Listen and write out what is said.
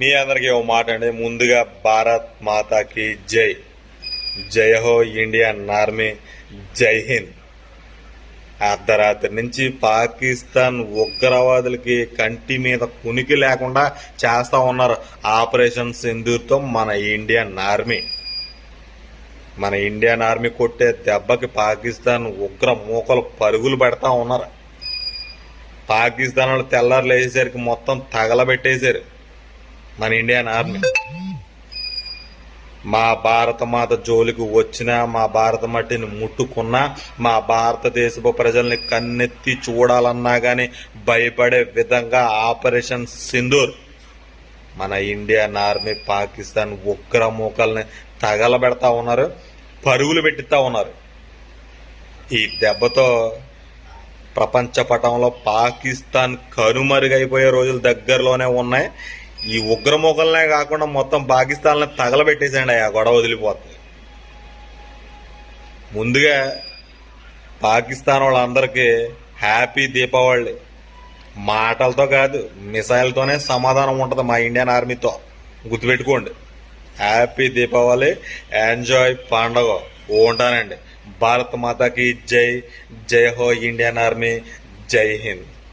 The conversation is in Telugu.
మీ అందరికీ ఓ మాట అండి. ముందుగా భారత్ మాతాకి జై. జై హో ఇండియన్ ఆర్మీ, జై హింద్. అర్ధరాత్రి నుంచి పాకిస్తాన్ ఉగ్రవాదులకి కంటి మీద కునికి లేకుండా చేస్తా ఉన్నారు ఆపరేషన్ సింధూర్తో మన ఇండియన్ ఆర్మీ. మన ఇండియన్ ఆర్మీ కొట్టే దెబ్బకి పాకిస్తాన్ ఉగ్ర మూకలు పరుగులు పెడతా ఉన్నారు. పాకిస్తాన్ వాళ్ళు తెల్లారులు వేసేసరికి మొత్తం తగలబెట్టేశారు మన ఇండియన్ ఆర్మీ. మా భారత మాత జోలికి వచ్చినా, మా భారత మట్టిని ముట్టుకున్నా, మా భారతదేశపు ప్రజల్ని కన్నెత్తి చూడాలన్నా గాని భయపడే విధంగా ఆపరేషన్ సింధూర్ మన ఇండియన్ ఆర్మీ పాకిస్తాన్ ఉగ్ర మూకల్ని తగలబెడతా ఉన్నారు, పరుగులు పెట్టిస్తా ఉన్నారు. ఈ దెబ్బతో ప్రపంచ పటంలో పాకిస్తాన్ కనుమరుగైపోయే రోజులు దగ్గరలోనే ఉన్నాయి. ఈ ఉగ్రమూకలనే కాకుండా మొత్తం పాకిస్తాన్ని తగలబెట్టేసండి, ఆ గొడవ వదిలిపోతుంది. ముందుగా పాకిస్తాన్ వాళ్ళందరికీ హ్యాపీ దీపావళి. మాటలతో కాదు, మిసైల్తోనే సమాధానం ఉంటుంది మా ఇండియన్ ఆర్మీతో, గుర్తుపెట్టుకోండి. హ్యాపీ దీపావళి, ఎంజాయ్ పండగ. ఉంటానండి. భారత్ మాతాకి జై. జై హో ఇండియన్ ఆర్మీ, జై హింద్.